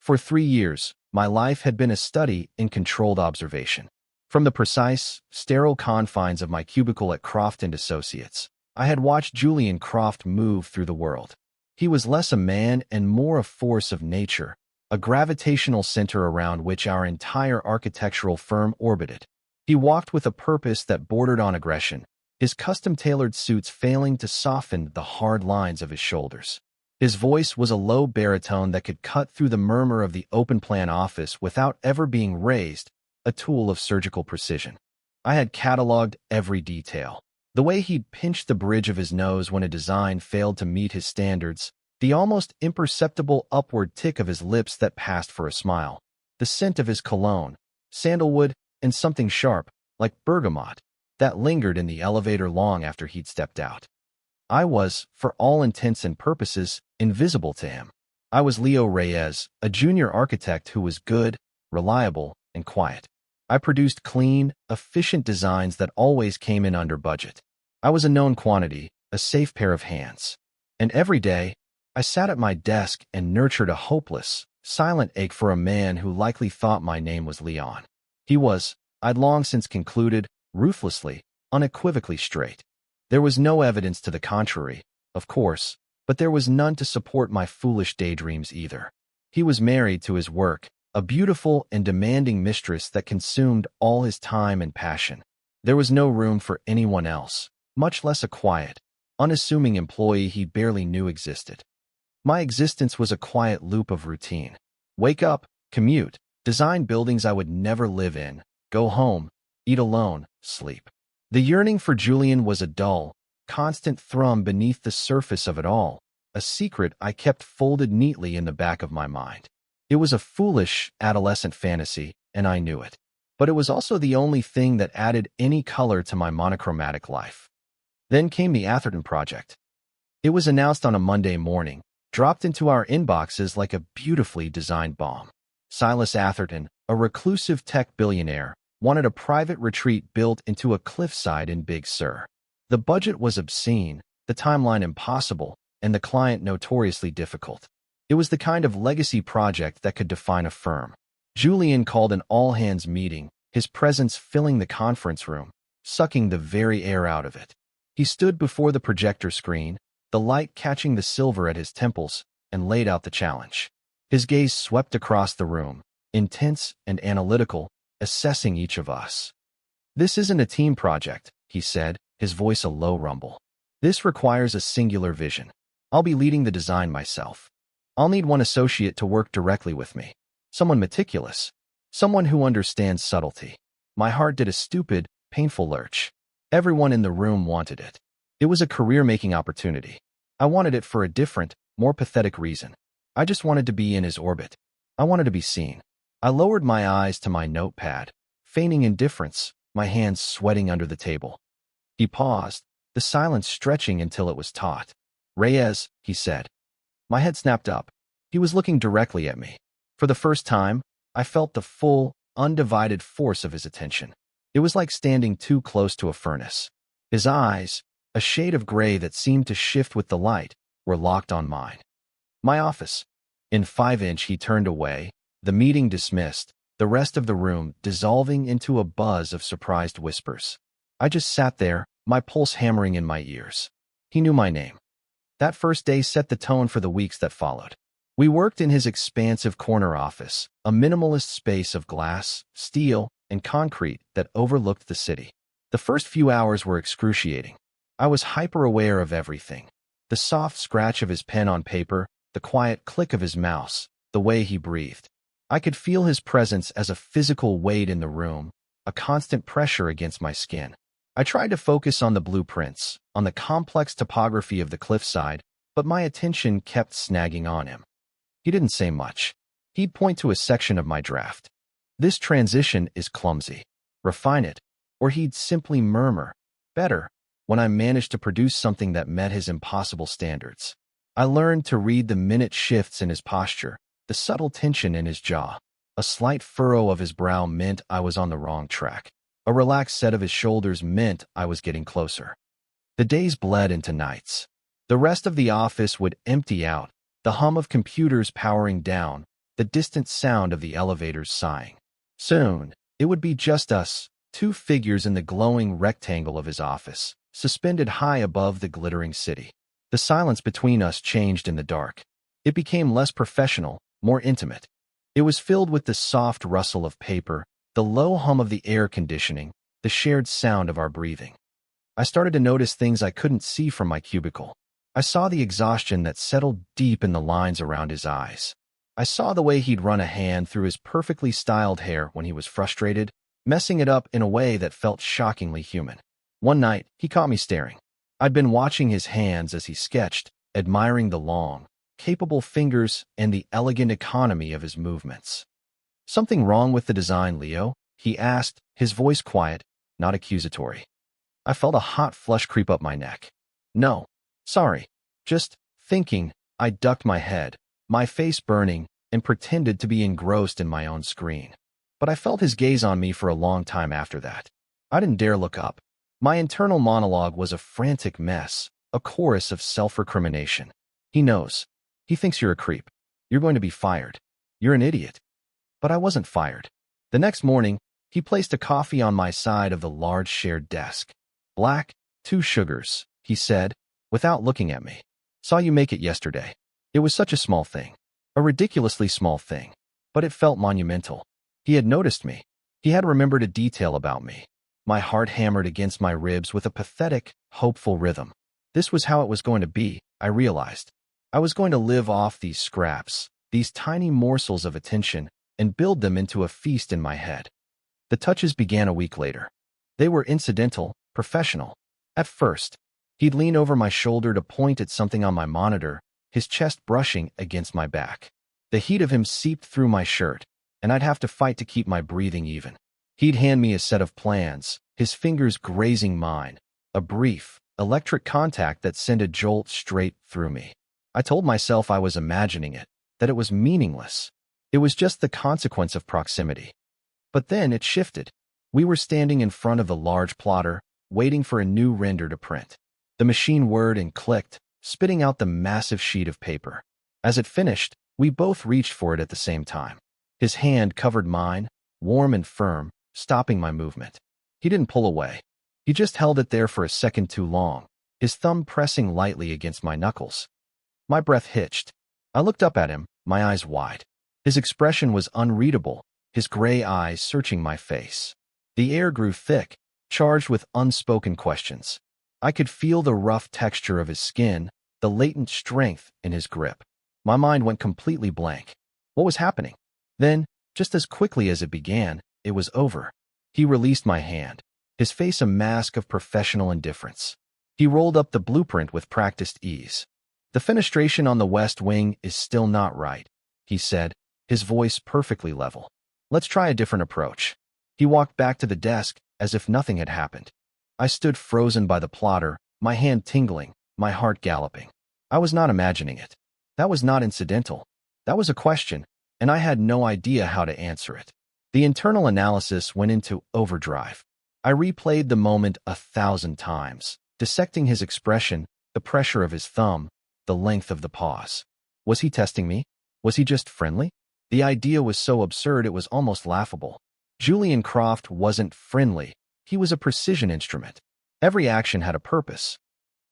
For 3 years, my life had been a study in controlled observation. From the precise, sterile confines of my cubicle at Croft and Associates, I had watched Julian Croft move through the world. He was less a man and more a force of nature, a gravitational center around which our entire architectural firm orbited. He walked with a purpose that bordered on aggression, his custom-tailored suits failing to soften the hard lines of his shoulders. His voice was a low baritone that could cut through the murmur of the open-plan office without ever being raised, a tool of surgical precision. I had cataloged every detail. The way he'd pinched the bridge of his nose when a design failed to meet his standards, the almost imperceptible upward tick of his lips that passed for a smile, the scent of his cologne, sandalwood, and something sharp, like bergamot, that lingered in the elevator long after he'd stepped out. I was, for all intents and purposes, invisible to him. I was Leo Reyes, a junior architect who was good, reliable, and quiet. I produced clean, efficient designs that always came in under budget. I was a known quantity, a safe pair of hands. And every day, I sat at my desk and nurtured a hopeless, silent ache for a man who likely thought my name was Leon. He was, I'd long since concluded, ruthlessly, unequivocally straight. There was no evidence to the contrary, of course, but there was none to support my foolish daydreams either. He was married to his work, a beautiful and demanding mistress that consumed all his time and passion. There was no room for anyone else, much less a quiet, unassuming employee he barely knew existed. My existence was a quiet loop of routine. Wake up, commute, design buildings I would never live in, go home, eat alone, sleep. The yearning for Julian was a dull, constant thrum beneath the surface of it all, a secret I kept folded neatly in the back of my mind. It was a foolish, adolescent fantasy, and I knew it. But it was also the only thing that added any color to my monochromatic life. Then came the Atherton project. It was announced on a Monday morning, dropped into our inboxes like a beautifully designed bomb. Silas Atherton, a reclusive tech billionaire, wanted a private retreat built into a cliffside in Big Sur. The budget was obscene, the timeline impossible, and the client notoriously difficult. It was the kind of legacy project that could define a firm. Julian called an all-hands meeting, his presence filling the conference room, sucking the very air out of it. He stood before the projector screen, the light catching the silver at his temples, and laid out the challenge. His gaze swept across the room, intense and analytical, assessing each of us. "This isn't a team project," he said, his voice a low rumble. "This requires a singular vision. I'll be leading the design myself. I'll need one associate to work directly with me. Someone meticulous. Someone who understands subtlety." My heart did a stupid, painful lurch. Everyone in the room wanted it. It was a career-making opportunity. I wanted it for a different, more pathetic reason. I just wanted to be in his orbit. I wanted to be seen. I lowered my eyes to my notepad, feigning indifference, my hands sweating under the table. He paused, the silence stretching until it was taut. "Reyes," he said. My head snapped up. He was looking directly at me. For the first time, I felt the full, undivided force of his attention. It was like standing too close to a furnace. His eyes, a shade of gray that seemed to shift with the light, were locked on mine. "My office." In 5-inch he turned away, the meeting dismissed, the rest of the room dissolving into a buzz of surprised whispers. I just sat there, my pulse hammering in my ears. He knew my name. That first day set the tone for the weeks that followed. We worked in his expansive corner office, a minimalist space of glass, steel, and concrete that overlooked the city. The first few hours were excruciating. I was hyper-aware of everything. The soft scratch of his pen on paper, the quiet click of his mouse, the way he breathed. I could feel his presence as a physical weight in the room, a constant pressure against my skin. I tried to focus on the blueprints, on the complex topography of the cliffside, but my attention kept snagging on him. He didn't say much. He'd point to a section of my draft. "This transition is clumsy. Refine it." Or he'd simply murmur, "Better," when I managed to produce something that met his impossible standards. I learned to read the minute shifts in his posture, the subtle tension in his jaw. A slight furrow of his brow meant I was on the wrong track. A relaxed set of his shoulders meant I was getting closer. The days bled into nights. The rest of the office would empty out, the hum of computers powering down, the distant sound of the elevators sighing. Soon, it would be just us, two figures in the glowing rectangle of his office, suspended high above the glittering city. The silence between us changed in the dark. It became less professional, more intimate. It was filled with the soft rustle of paper, the low hum of the air conditioning, the shared sound of our breathing. I started to notice things I couldn't see from my cubicle. I saw the exhaustion that settled deep in the lines around his eyes. I saw the way he'd run a hand through his perfectly styled hair when he was frustrated, messing it up in a way that felt shockingly human. One night, he caught me staring. I'd been watching his hands as he sketched, admiring the long, capable fingers and the elegant economy of his movements. "Something wrong with the design, Leo?" he asked, his voice quiet, not accusatory. I felt a hot flush creep up my neck. "No, sorry. Just thinking." I ducked my head, my face burning, and pretended to be engrossed in my own screen. But I felt his gaze on me for a long time after that. I didn't dare look up. My internal monologue was a frantic mess, a chorus of self-recrimination. "He knows. He thinks you're a creep. You're going to be fired. You're an idiot." But I wasn't fired. The next morning, he placed a coffee on my side of the large shared desk. "Black, 2 sugars," he said, without looking at me. "Saw you make it yesterday." It was such a small thing. A ridiculously small thing. But it felt monumental. He had noticed me. He had remembered a detail about me. My heart hammered against my ribs with a pathetic, hopeful rhythm. This was how it was going to be, I realized. I was going to live off these scraps, these tiny morsels of attention, and build them into a feast in my head. The touches began a week later. They were incidental, professional. At first, he'd lean over my shoulder to point at something on my monitor, his chest brushing against my back. The heat of him seeped through my shirt, and I'd have to fight to keep my breathing even. He'd hand me a set of plans, his fingers grazing mine, a brief, electric contact that sent a jolt straight through me. I told myself I was imagining it, that it was meaningless. It was just the consequence of proximity. But then it shifted. We were standing in front of the large plotter, waiting for a new render to print. The machine whirred and clicked, spitting out the massive sheet of paper. As it finished, we both reached for it at the same time. His hand covered mine, warm and firm, stopping my movement. He didn't pull away. He just held it there for a second too long, his thumb pressing lightly against my knuckles. My breath hitched. I looked up at him, my eyes wide. His expression was unreadable, his gray eyes searching my face. The air grew thick, charged with unspoken questions. I could feel the rough texture of his skin, the latent strength in his grip. My mind went completely blank. What was happening? Then, just as quickly as it began, it was over. He released my hand, his face a mask of professional indifference. He rolled up the blueprint with practiced ease. "The fenestration on the west wing is still not right," he said, his voice perfectly level. "Let's try a different approach." He walked back to the desk as if nothing had happened. I stood frozen by the plotter, my hand tingling, my heart galloping. I was not imagining it. That was not incidental. That was a question, and I had no idea how to answer it. The internal analysis went into overdrive. I replayed the moment 1,000 times, dissecting his expression, the pressure of his thumb, the length of the pause. Was he testing me? Was he just friendly? The idea was so absurd it was almost laughable. Julian Croft wasn't friendly. He was a precision instrument. Every action had a purpose.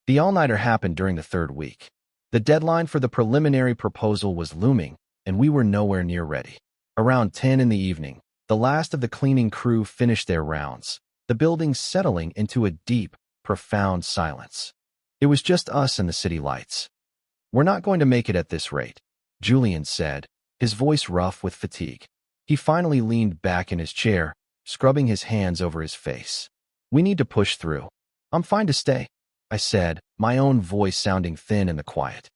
The all-nighter happened during the 3rd week. The deadline for the preliminary proposal was looming, and we were nowhere near ready. Around 10 in the evening, the last of the cleaning crew finished their rounds, the building settling into a deep, profound silence. It was just us and the city lights. "We're not going to make it at this rate," Julian said, his voice rough with fatigue. He finally leaned back in his chair, scrubbing his hands over his face. "We need to push through." "I'm fine to stay," I said, my own voice sounding thin in the quiet.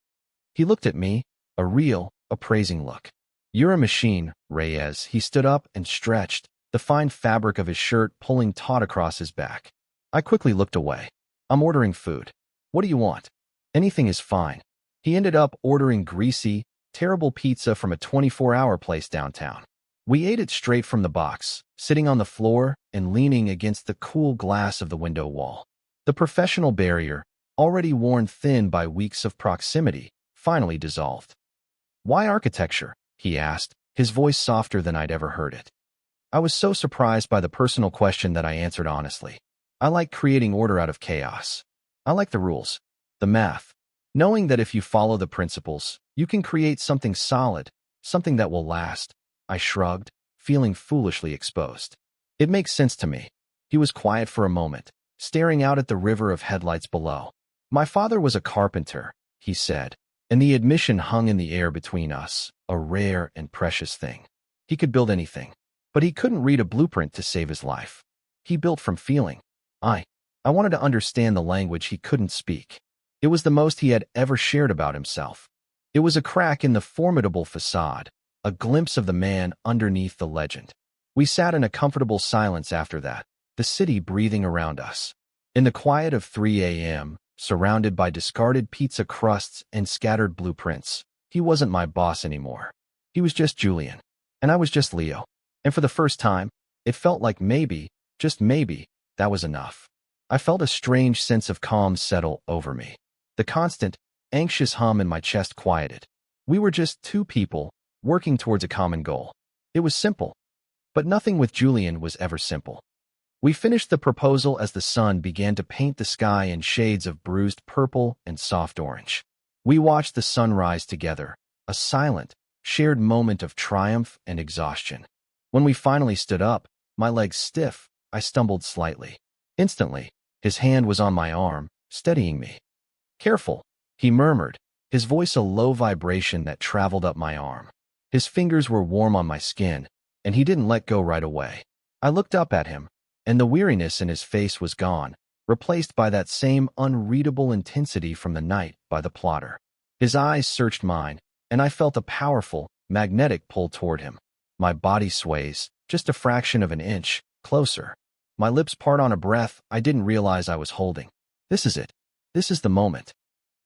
He looked at me, a real, appraising look. "You're a machine, Reyes." He stood up and stretched, the fine fabric of his shirt pulling taut across his back. I quickly looked away. "I'm ordering food." "What do you want?" "Anything is fine." He ended up ordering greasy, terrible pizza from a 24-hour place downtown. We ate it straight from the box, sitting on the floor and leaning against the cool glass of the window wall. The professional barrier, already worn thin by weeks of proximity, finally dissolved. "Why architecture?" he asked, his voice softer than I'd ever heard it. I was so surprised by the personal question that I answered honestly. I like creating order out of chaos. I like the rules, the math, knowing that if you follow the principles, you can create something solid, something that will last. I shrugged, feeling foolishly exposed. It makes sense to me. He was quiet for a moment, staring out at the river of headlights below. My father was a carpenter, he said, and the admission hung in the air between us, a rare and precious thing. He could build anything, but he couldn't read a blueprint to save his life. He built from feeling. I wanted to understand the language he couldn't speak. It was the most he had ever shared about himself. It was a crack in the formidable facade, a glimpse of the man underneath the legend. We sat in a comfortable silence after that, the city breathing around us. In the quiet of 3 a.m., surrounded by discarded pizza crusts and scattered blueprints, he wasn't my boss anymore. He was just Julian, and I was just Leo. And for the first time, it felt like maybe, just maybe, that was enough. I felt a strange sense of calm settle over me. The constant, anxious hum in my chest quieted. We were just two people, working towards a common goal. It was simple. But nothing with Julian was ever simple. We finished the proposal as the sun began to paint the sky in shades of bruised purple and soft orange. We watched the sunrise together, a silent, shared moment of triumph and exhaustion. When we finally stood up, my legs stiff, I stumbled slightly. Instantly, his hand was on my arm, steadying me. "Careful," he murmured, his voice a low vibration that traveled up my arm. His fingers were warm on my skin, and he didn't let go right away. I looked up at him, and the weariness in his face was gone, replaced by that same unreadable intensity from the night by the plotter. His eyes searched mine, and I felt a powerful, magnetic pull toward him. My body sways, just a fraction of an inch, closer. My lips part on a breath I didn't realize I was holding. This is it. This is the moment.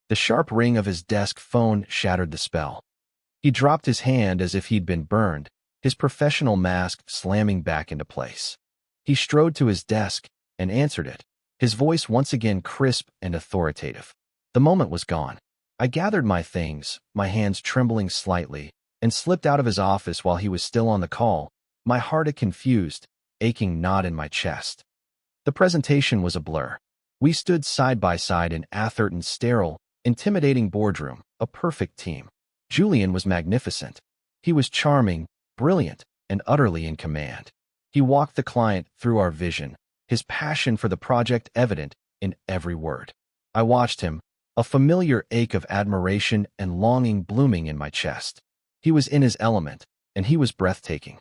The sharp ring of his desk phone shattered the spell. He dropped his hand as if he'd been burned, his professional mask slamming back into place. He strode to his desk and answered it, his voice once again crisp and authoritative. The moment was gone. I gathered my things, my hands trembling slightly, and slipped out of his office while he was still on the call, my heart a confused, aching knot in my chest. The presentation was a blur. We stood side by side in Atherton's sterile, intimidating boardroom, a perfect team. Julian was magnificent. He was charming, brilliant, and utterly in command. He walked the client through our vision, his passion for the project evident in every word. I watched him, a familiar ache of admiration and longing blooming in my chest. He was in his element, and he was breathtaking.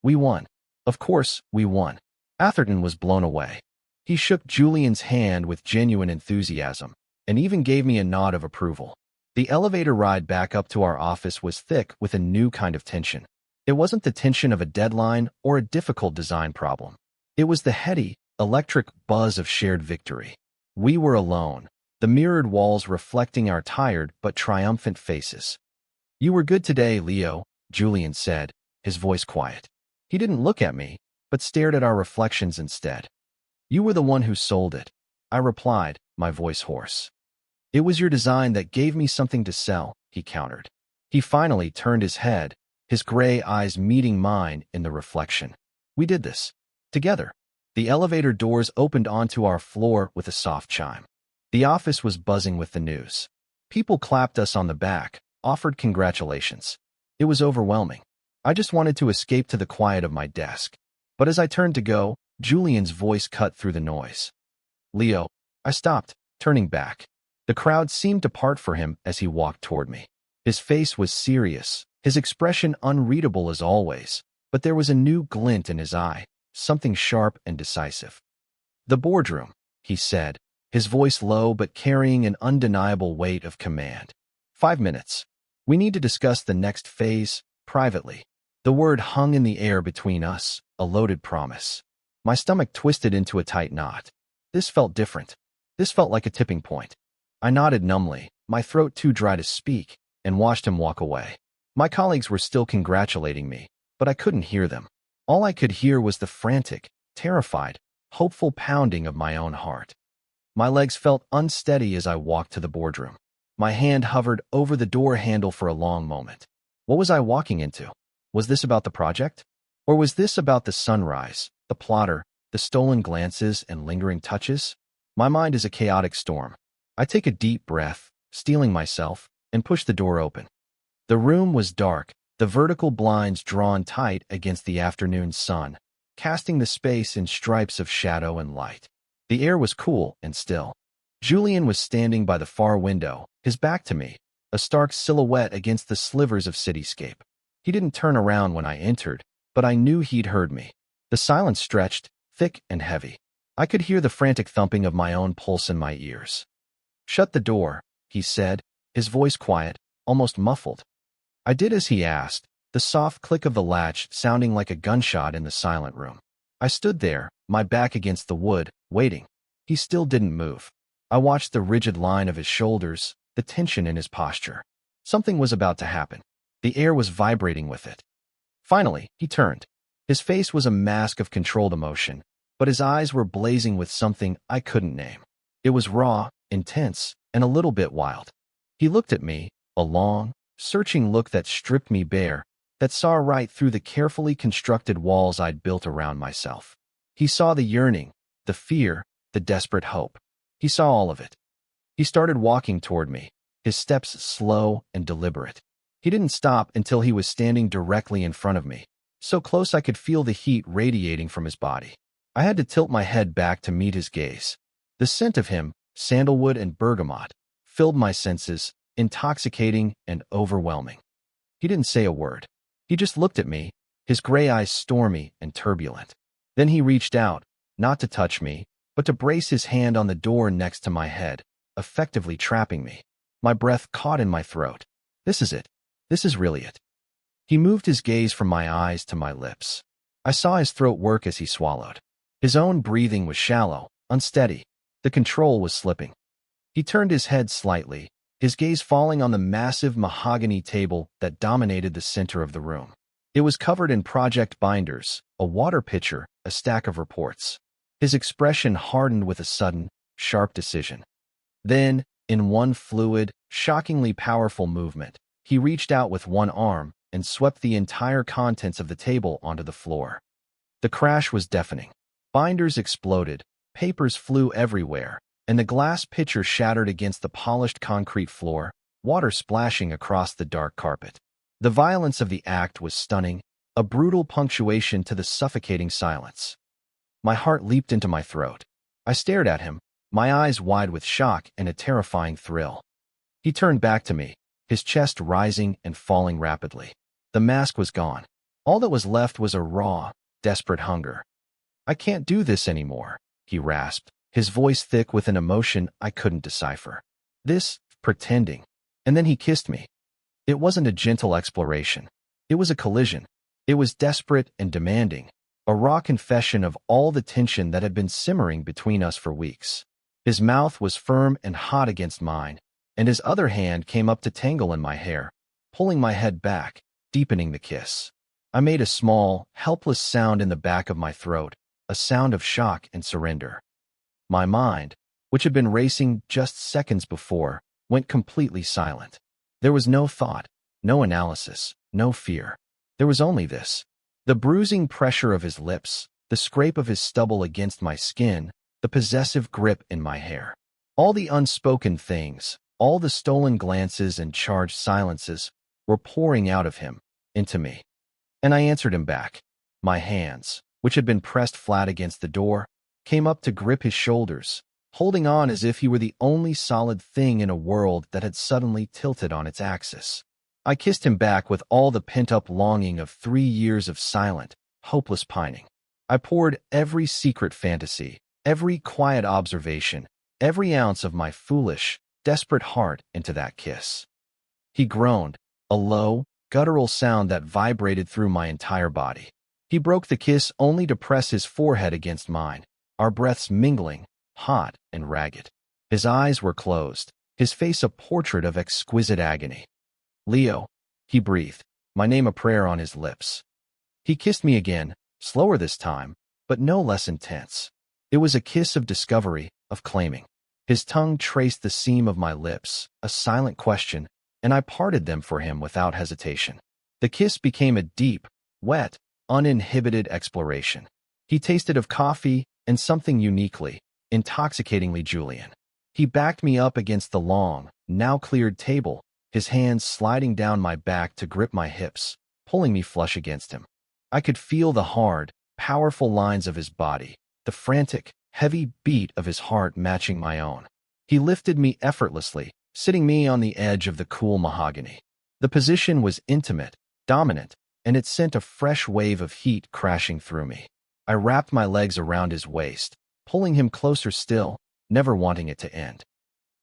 We won. Of course, we won. Atherton was blown away. He shook Julian's hand with genuine enthusiasm, and even gave me a nod of approval. The elevator ride back up to our office was thick with a new kind of tension. It wasn't the tension of a deadline or a difficult design problem. It was the heady, electric buzz of shared victory. We were alone, the mirrored walls reflecting our tired but triumphant faces. "You were good today, Leo," Julian said, his voice quiet. He didn't look at me, but stared at our reflections instead. "You were the one who sold it," I replied, my voice hoarse. "It was your design that gave me something to sell," he countered. He finally turned his head, his gray eyes meeting mine in the reflection. We did this. Together. The elevator doors opened onto our floor with a soft chime. The office was buzzing with the news. People clapped us on the back, offered congratulations. It was overwhelming. I just wanted to escape to the quiet of my desk. But as I turned to go, Julian's voice cut through the noise. "Leo." I stopped, turning back. The crowd seemed to part for him as he walked toward me. His face was serious, his expression unreadable as always, but there was a new glint in his eye, something sharp and decisive. "The boardroom," he said, his voice low but carrying an undeniable weight of command. "5 minutes. We need to discuss the next phase, privately." The word hung in the air between us, a loaded promise. My stomach twisted into a tight knot. This felt different. This felt like a tipping point. I nodded numbly, my throat too dry to speak, and watched him walk away. My colleagues were still congratulating me, but I couldn't hear them. All I could hear was the frantic, terrified, hopeful pounding of my own heart. My legs felt unsteady as I walked to the boardroom. My hand hovered over the door handle for a long moment. What was I walking into? Was this about the project? Or was this about the sunrise, the plotter, the stolen glances and lingering touches? My mind is a chaotic storm. I take a deep breath, steeling myself, and push the door open. The room was dark, the vertical blinds drawn tight against the afternoon sun, casting the space in stripes of shadow and light. The air was cool and still. Julian was standing by the far window, his back to me, a stark silhouette against the slivers of cityscape. He didn't turn around when I entered, but I knew he'd heard me. The silence stretched, thick and heavy. I could hear the frantic thumping of my own pulse in my ears. "Shut the door," he said, his voice quiet, almost muffled. I did as he asked, the soft click of the latch sounding like a gunshot in the silent room. I stood there, my back against the wood, waiting. He still didn't move. I watched the rigid line of his shoulders, the tension in his posture. Something was about to happen. The air was vibrating with it. Finally, he turned. His face was a mask of controlled emotion, but his eyes were blazing with something I couldn't name. It was raw, intense, and a little bit wild. He looked at me, a long, searching look that stripped me bare, that saw right through the carefully constructed walls I'd built around myself. He saw the yearning, the fear, the desperate hope. He saw all of it. He started walking toward me, his steps slow and deliberate. He didn't stop until he was standing directly in front of me, so close I could feel the heat radiating from his body. I had to tilt my head back to meet his gaze. The scent of him, sandalwood and bergamot, filled my senses, intoxicating and overwhelming. He didn't say a word. He just looked at me, his gray eyes stormy and turbulent. Then he reached out, not to touch me, but to brace his hand on the door next to my head, effectively trapping me. My breath caught in my throat. This is it. This is really it. He moved his gaze from my eyes to my lips. I saw his throat work as he swallowed. His own breathing was shallow, unsteady. The control was slipping. He turned his head slightly, his gaze falling on the massive mahogany table that dominated the center of the room. It was covered in project binders, a water pitcher, a stack of reports. His expression hardened with a sudden, sharp decision. Then, in one fluid, shockingly powerful movement, he reached out with one arm and swept the entire contents of the table onto the floor. The crash was deafening. Binders exploded, papers flew everywhere, and the glass pitcher shattered against the polished concrete floor, water splashing across the dark carpet. The violence of the act was stunning, a brutal punctuation to the suffocating silence. My heart leaped into my throat. I stared at him, my eyes wide with shock and a terrifying thrill. He turned back to me, his chest rising and falling rapidly. The mask was gone. All that was left was a raw, desperate hunger. "I can't do this anymore," he rasped, his voice thick with an emotion I couldn't decipher. This, pretending. And then he kissed me. It wasn't a gentle exploration. It was a collision. It was desperate and demanding, a raw confession of all the tension that had been simmering between us for weeks. His mouth was firm and hot against mine, and his other hand came up to tangle in my hair, pulling my head back, deepening the kiss. I made a small, helpless sound in the back of my throat, a sound of shock and surrender. My mind, which had been racing just seconds before, went completely silent. There was no thought, no analysis, no fear. There was only this. The bruising pressure of his lips, the scrape of his stubble against my skin, the possessive grip in my hair. All the unspoken things, all the stolen glances and charged silences were pouring out of him, into me. And I answered him back. My hands, which had been pressed flat against the door, came up to grip his shoulders, holding on as if he were the only solid thing in a world that had suddenly tilted on its axis. I kissed him back with all the pent-up longing of 3 years of silent, hopeless pining. I poured every secret fantasy, every quiet observation, every ounce of my foolish, desperate heart into that kiss. He groaned, a low, guttural sound that vibrated through my entire body. He broke the kiss only to press his forehead against mine, our breaths mingling, hot and ragged. His eyes were closed, his face a portrait of exquisite agony. "Leo," he breathed, my name a prayer on his lips. He kissed me again, slower this time, but no less intense. It was a kiss of discovery, of claiming. His tongue traced the seam of my lips, a silent question, and I parted them for him without hesitation. The kiss became a deep, wet, uninhibited exploration. He tasted of coffee and something uniquely, intoxicatingly Julian. He backed me up against the long, now cleared table, his hands sliding down my back to grip my hips, pulling me flush against him. I could feel the hard, powerful lines of his body, the frantic, heavy beat of his heart matching my own. He lifted me effortlessly, sitting me on the edge of the cool mahogany. The position was intimate, dominant, and it sent a fresh wave of heat crashing through me. I wrapped my legs around his waist, pulling him closer still, never wanting it to end.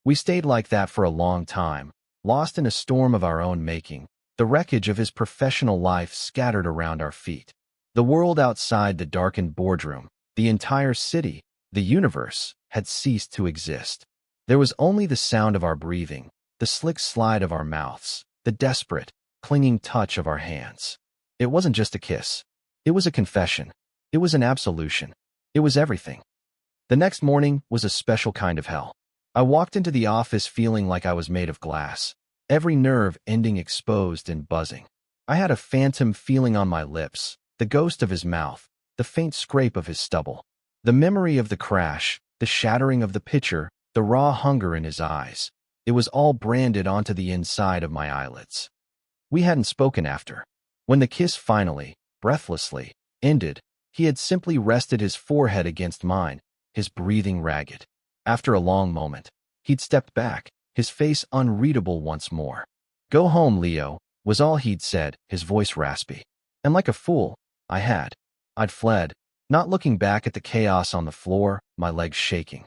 We stayed like that for a long time, lost in a storm of our own making, the wreckage of his professional life scattered around our feet. The world outside the darkened boardroom, the entire city, the universe, had ceased to exist. There was only the sound of our breathing, the slick slide of our mouths, the desperate, clinging touch of our hands. It wasn't just a kiss. It was a confession. It was an absolution. It was everything. The next morning was a special kind of hell. I walked into the office feeling like I was made of glass, every nerve ending exposed and buzzing. I had a phantom feeling on my lips, the ghost of his mouth, the faint scrape of his stubble. The memory of the crash, the shattering of the pitcher, the raw hunger in his eyes. It was all branded onto the inside of my eyelids. We hadn't spoken after. When the kiss finally, breathlessly, ended, he had simply rested his forehead against mine, his breathing ragged. After a long moment, he'd stepped back, his face unreadable once more. "Go home, Leo," was all he'd said, his voice raspy. And like a fool, I'd fled, not looking back at the chaos on the floor, my legs shaking.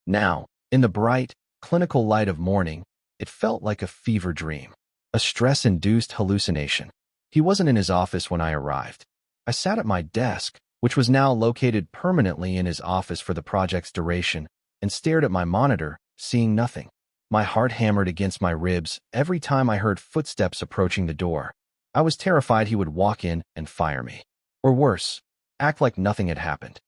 Now, in the bright, clinical light of morning, it felt like a fever dream, a stress-induced hallucination. He wasn't in his office when I arrived. I sat at my desk, which was now located permanently in his office for the project's duration, and stared at my monitor, seeing nothing. My heart hammered against my ribs every time I heard footsteps approaching the door. I was terrified he would walk in and fire me. Or worse, act like nothing had happened.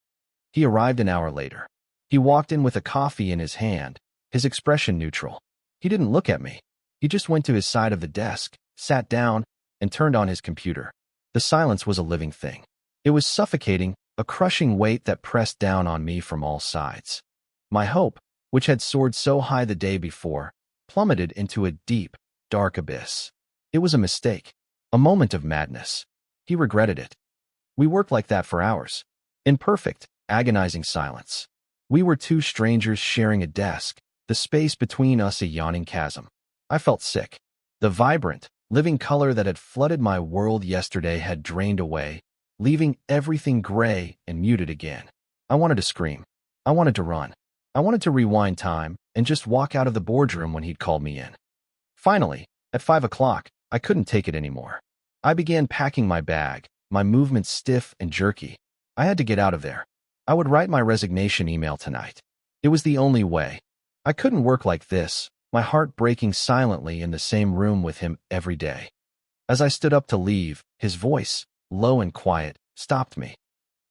He arrived an hour later. He walked in with a coffee in his hand, his expression neutral. He didn't look at me. He just went to his side of the desk, sat down, and turned on his computer. The silence was a living thing. It was suffocating, a crushing weight that pressed down on me from all sides. My hope, which had soared so high the day before, plummeted into a deep, dark abyss. It was a mistake, a moment of madness. He regretted it. We worked like that for hours, in perfect, agonizing silence. We were two strangers sharing a desk, the space between us a yawning chasm. I felt sick. The vibrant, living color that had flooded my world yesterday had drained away, leaving everything gray and muted again. I wanted to scream. I wanted to run. I wanted to rewind time and just walk out of the boardroom when he'd called me in. Finally, at 5 o'clock, I couldn't take it anymore. I began packing my bag, my movements stiff and jerky. I had to get out of there. I would write my resignation email tonight. It was the only way. I couldn't work like this, my heart breaking silently in the same room with him every day. As I stood up to leave, his voice, low and quiet, stopped me.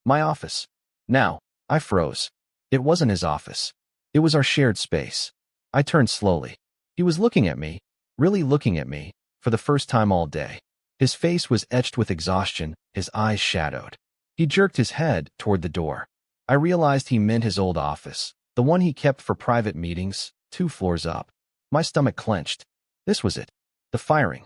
My office. Now, I froze. It wasn't his office. It was our shared space. I turned slowly. He was looking at me, really looking at me, for the first time all day. His face was etched with exhaustion, his eyes shadowed. He jerked his head toward the door. I realized he meant his old office, the one he kept for private meetings, 2 floors up. My stomach clenched. This was it. The firing.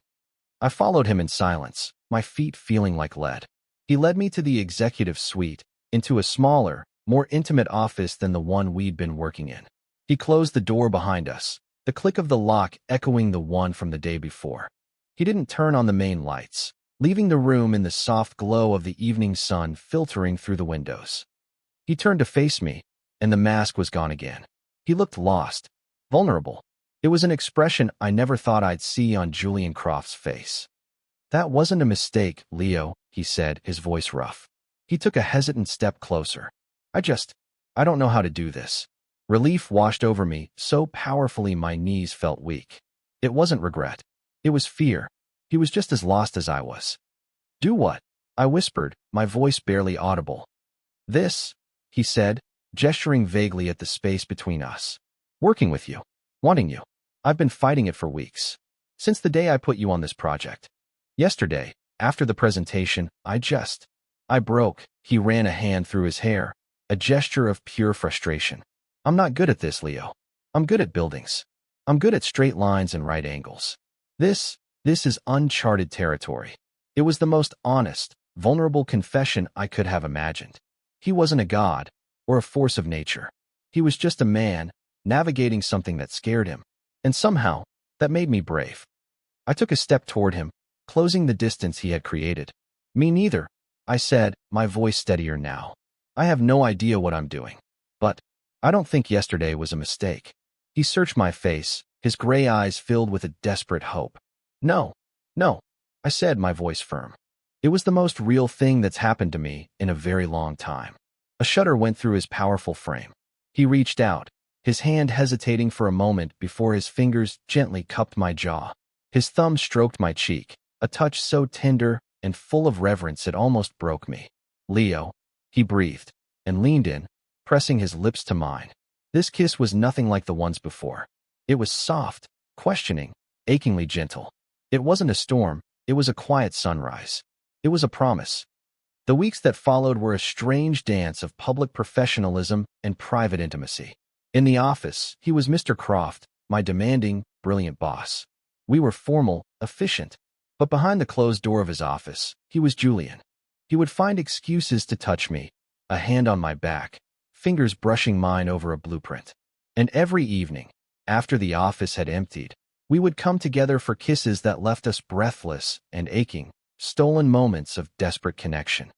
I followed him in silence, my feet feeling like lead. He led me to the executive suite, into a smaller, more intimate office than the one we'd been working in. He closed the door behind us, the click of the lock echoing the one from the day before. He didn't turn on the main lights, leaving the room in the soft glow of the evening sun filtering through the windows. He turned to face me, and the mask was gone again. He looked lost, vulnerable. It was an expression I never thought I'd see on Julian Croft's face. "That wasn't a mistake, Leo," he said, his voice rough. He took a hesitant step closer. I don't know how to do this." Relief washed over me so powerfully my knees felt weak. It wasn't regret. It was fear. He was just as lost as I was. "Do what?" I whispered, my voice barely audible. "This," he said, gesturing vaguely at the space between us. "Working with you. Wanting you. I've been fighting it for weeks. Since the day I put you on this project. Yesterday, After the presentation, I broke. He ran a hand through his hair, a gesture of pure frustration. I'm not good at this, Leo. I'm good at buildings. I'm good at straight lines and right angles. This is uncharted territory. It was the most honest, vulnerable confession I could have imagined. He wasn't a god or a force of nature. He was just a man navigating something that scared him. And somehow, that made me brave. I took a step toward him, closing the distance he had created. Me neither, I said, my voice steadier now. I have no idea what I'm doing. But I don't think yesterday was a mistake. He searched my face, his gray eyes filled with a desperate hope. No, I said, my voice firm. It was the most real thing that's happened to me in a very long time. A shudder went through his powerful frame. He reached out, his hand hesitating for a moment before his fingers gently cupped my jaw. His thumb stroked my cheek, a touch so tender and full of reverence it almost broke me. Leo, he breathed, and leaned in, pressing his lips to mine. This kiss was nothing like the ones before. It was soft, questioning, achingly gentle. It wasn't a storm, it was a quiet sunrise. It was a promise. The weeks that followed were a strange dance of public professionalism and private intimacy. In the office, he was Mr. Croft, my demanding, brilliant boss. We were formal, efficient. But behind the closed door of his office, he was Julian. He would find excuses to touch me, a hand on my back, fingers brushing mine over a blueprint. And every evening, after the office had emptied, we would come together for kisses that left us breathless and aching, stolen moments of desperate connection.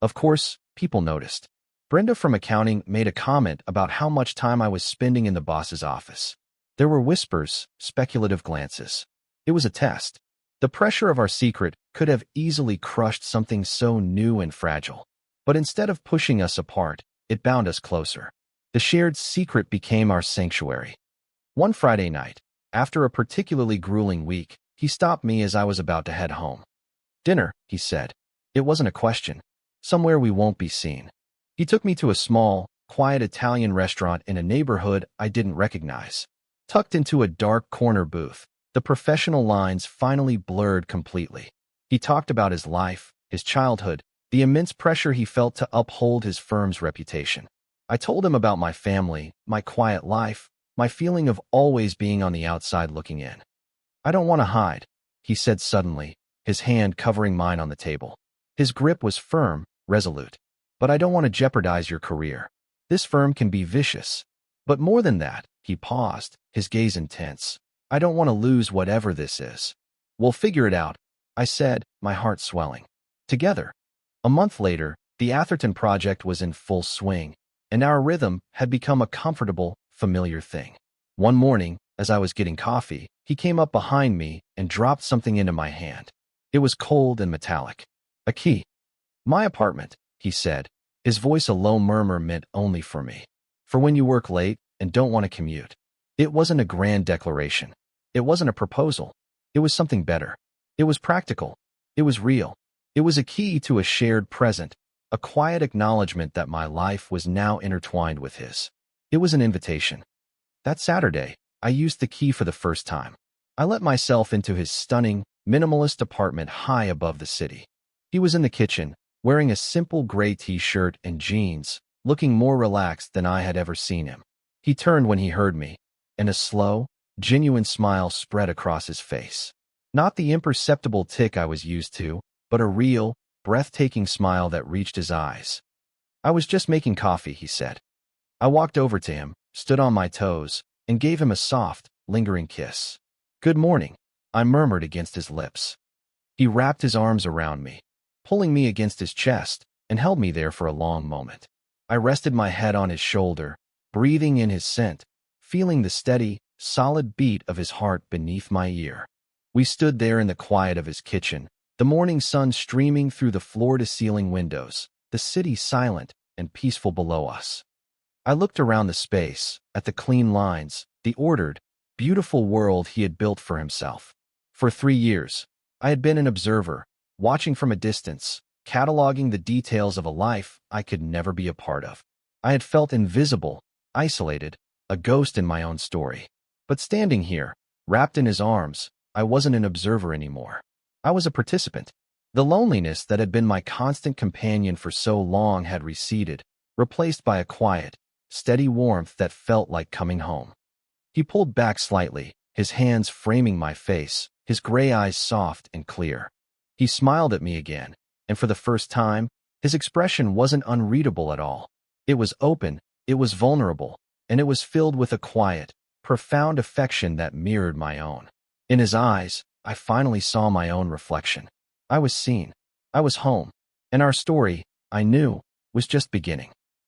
Of course, people noticed. Brenda from accounting made a comment about how much time I was spending in the boss's office. There were whispers, speculative glances. It was a test. The pressure of our secret could have easily crushed something so new and fragile. But instead of pushing us apart, it bound us closer. The shared secret became our sanctuary. One Friday night, after a particularly grueling week, he stopped me as I was about to head home. Dinner, he said. It wasn't a question. Somewhere we won't be seen. He took me to a small, quiet Italian restaurant in a neighborhood I didn't recognize. Tucked into a dark corner booth, the professional lines finally blurred completely. He talked about his life, his childhood, the immense pressure he felt to uphold his firm's reputation. I told him about my family, my quiet life, my feeling of always being on the outside looking in. I don't want to hide, he said suddenly, his hand covering mine on the table. His grip was firm, resolute. But I don't want to jeopardize your career. This firm can be vicious. But more than that, he paused, his gaze intense. I don't want to lose whatever this is. We'll figure it out, I said, my heart swelling. Together. A month later, the Atherton project was in full swing, and our rhythm had become a comfortable, familiar thing. One morning, as I was getting coffee, he came up behind me and dropped something into my hand. It was cold and metallic. A key. My apartment, he said, his voice a low murmur meant only for me. For when you work late and don't want to commute. It wasn't a grand declaration. It wasn't a proposal. It was something better. It was practical. It was real. It was a key to a shared present, a quiet acknowledgement that my life was now intertwined with his. It was an invitation. That Saturday, I used the key for the first time. I let myself into his stunning, minimalist apartment high above the city. He was in the kitchen, wearing a simple gray t-shirt and jeans, looking more relaxed than I had ever seen him. He turned when he heard me, and a slow, genuine smile spread across his face. Not the imperceptible tick I was used to, but a real, breathtaking smile that reached his eyes. I was just making coffee, he said. I walked over to him, stood on my toes, and gave him a soft, lingering kiss. Good morning, I murmured against his lips. He wrapped his arms around me, pulling me against his chest, and held me there for a long moment. I rested my head on his shoulder, breathing in his scent, feeling the steady, solid beat of his heart beneath my ear. We stood there in the quiet of his kitchen, the morning sun streaming through the floor-to-ceiling windows, the city silent and peaceful below us. I looked around the space, at the clean lines, the ordered, beautiful world he had built for himself. For 3 years, I had been an observer, watching from a distance, cataloging the details of a life I could never be a part of. I had felt invisible, isolated, a ghost in my own story. But standing here, wrapped in his arms, I wasn't an observer anymore. I was a participant. The loneliness that had been my constant companion for so long had receded, replaced by a quiet, steady warmth that felt like coming home. He pulled back slightly, his hands framing my face, his gray eyes soft and clear. He smiled at me again, and for the first time, his expression wasn't unreadable at all. It was open, it was vulnerable, and it was filled with a quiet, profound affection that mirrored my own. In his eyes, I finally saw my own reflection. I was seen. I was home. And our story, I knew, was just beginning.